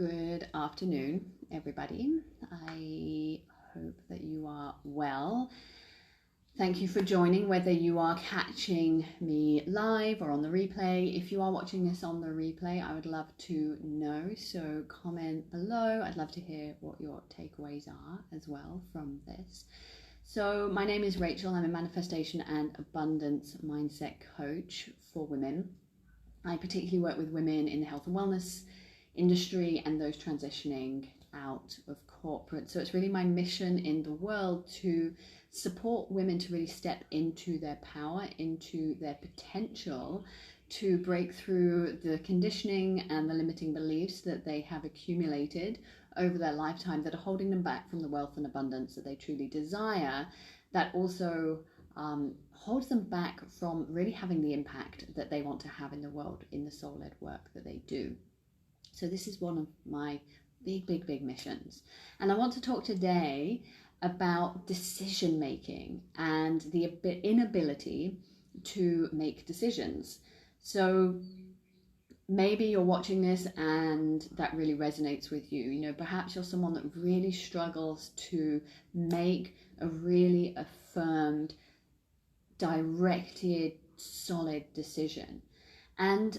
Good afternoon, everybody. I hope that you are well. Thank you for joining, whether you are catching me live or on the replay. If you are watching this on the replay, I would love to know, so comment below. I'd love to hear what your takeaways are as well from this. So my name is Rachel. I'm a manifestation and abundance mindset coach for women. I particularly work with women in the health and wellness industry and those transitioning out of corporate. So it's really my mission in the world to support women to really step into their power, into their potential, to break through the conditioning and the limiting beliefs that they have accumulated over their lifetime that are holding them back from the wealth and abundance that they truly desire, that also holds them back from really having the impact that they want to have in the world in the soul-led work that they do. So this is one of my big missions. And I want to talk today about decision making and the inability to make decisions. So maybe you're watching this and that really resonates with you. You know, perhaps you're someone that really struggles to make a really affirmed, directed, solid decision. And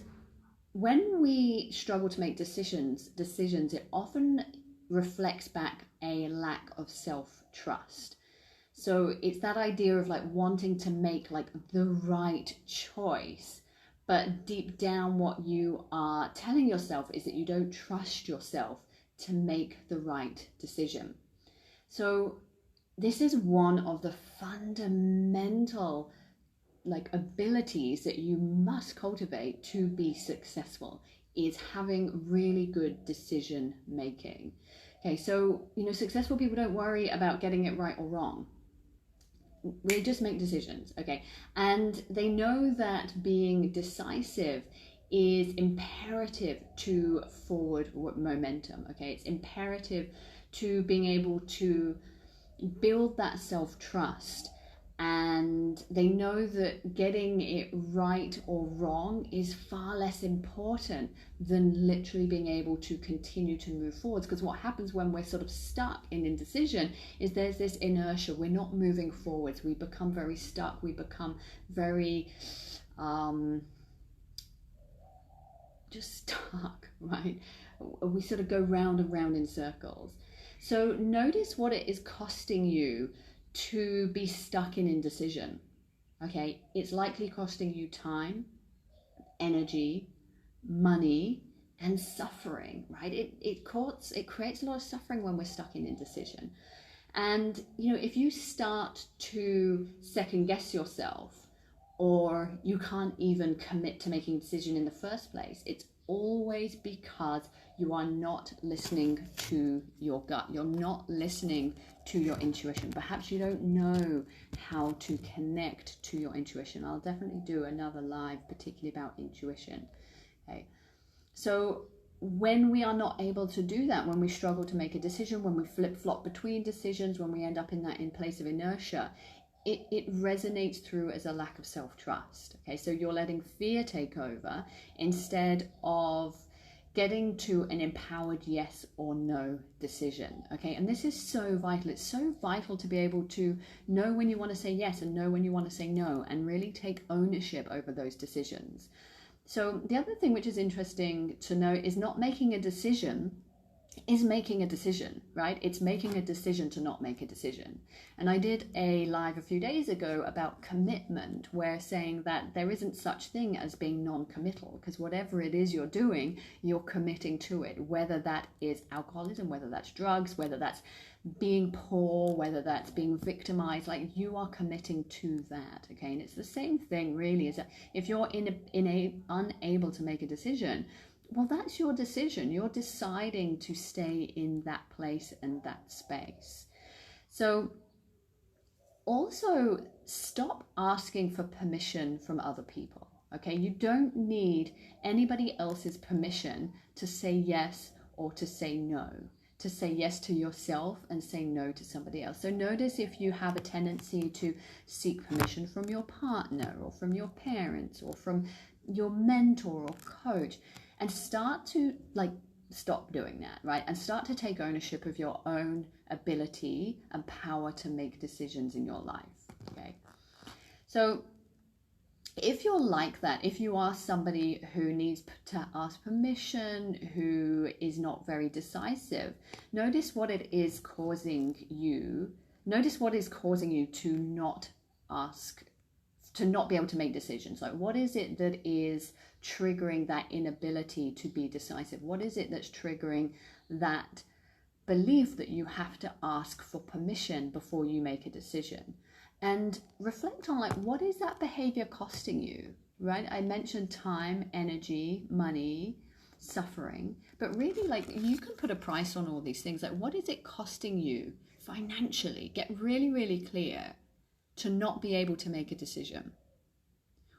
when we struggle to make decisions, it often reflects back a lack of self-trust. So it's that idea of like wanting to make like the right choice, but deep down what you are telling yourself is that you don't trust yourself to make the right decision. So this is one of the fundamental abilities that you must cultivate to be successful, is having really good decision making. Okay, so successful people don't worry about getting it right or wrong. They just make decisions, okay? And they know that being decisive is imperative to forward momentum, okay? It's imperative to being able to build that self-trust. And they know that getting it right or wrong is far less important than literally being able to continue to move forwards. Because what happens when we're sort of stuck in indecision is there's this inertia. We're not moving forwards. We become very stuck. We become very just stuck, right? We sort of go round and round in circles. So notice what it is costing you to be stuck in indecision. Okay, it's likely costing you time, energy, money, and suffering, right? It creates a lot of suffering when we're stuck in indecision. And if you start to second guess yourself, or you can't even commit to making a decision in the first place, it's always because you are not listening to your gut. You're not listening to your intuition. Perhaps you don't know how to connect to your intuition. I'll definitely do another live particularly about intuition. Okay, so when we are not able to do that, when we struggle to make a decision, when we flip-flop between decisions, when we end up in place of inertia, it resonates through as a lack of self-trust. Okay, so you're letting fear take over instead of getting to an empowered yes or no decision. Okay, and this is so vital. It's so vital to be able to know when you want to say yes and know when you want to say no, and really take ownership over those decisions. So the other thing which is interesting to know is not making a decision is making a decision, right? It's making a decision to not make a decision. And I did a live a few days ago about commitment, where saying that there isn't such thing as being non-committal, because whatever it is you're doing, you're committing to it, whether that is alcoholism, whether that's drugs, whether that's being poor, whether that's being victimized, like you are committing to that. Okay, and it's the same thing really, is that if you're unable to make a decision, well, that's your decision. You're deciding to stay in that place and that space. So also stop asking for permission from other people. Okay, you don't need anybody else's permission to say yes or to say no. To say yes to yourself and say no to somebody else. So notice if you have a tendency to seek permission from your partner or from your parents or from your mentor or coach, and start to stop doing that, right? And start to take ownership of your own ability and power to make decisions in your life, okay? So if you're like that, if you are somebody who needs to ask permission, who is not very decisive, notice what it is causing you. Notice what is causing you to not ask, to not be able to make decisions. Like, what is it that is triggering that inability to be decisive? What is it that's triggering that belief that you have to ask for permission before you make a decision? And reflect on, like, what is that behavior costing you, right? I mentioned time, energy, money, suffering, but really, like, you can put a price on all these things. Like, what is it costing you financially? Get really, really clear to not be able to make a decision.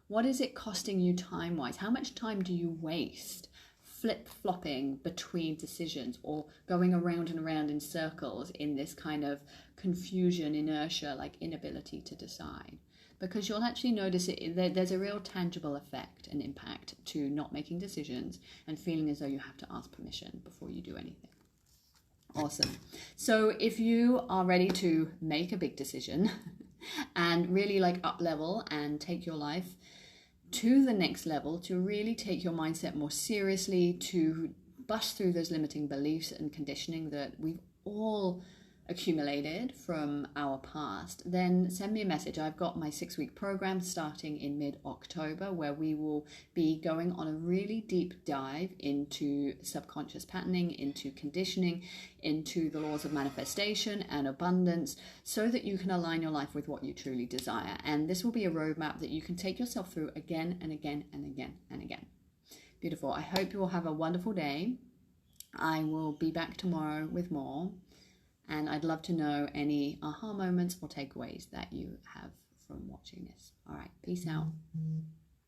What is it costing you time-wise? How much time do you waste flip-flopping between decisions or going around and around in circles in this kind of confusion, inertia, like inability to decide? Because you'll actually notice there's a real tangible effect and impact to not making decisions and feeling as though you have to ask permission before you do anything. Awesome. So if you are ready to make a big decision and really like up level and take your life to the next level, to really take your mindset more seriously, to bust through those limiting beliefs and conditioning that we've all accumulated from our past, then send me a message. I've got my 6-week program starting in mid-October, where we will be going on a really deep dive into subconscious patterning, into conditioning, into the laws of manifestation and abundance, so that you can align your life with what you truly desire. And this will be a roadmap that you can take yourself through again and again and again and again. Beautiful. I hope you will have a wonderful day. I will be back tomorrow with more. And I'd love to know any aha moments or takeaways that you have from watching this. All right, peace out.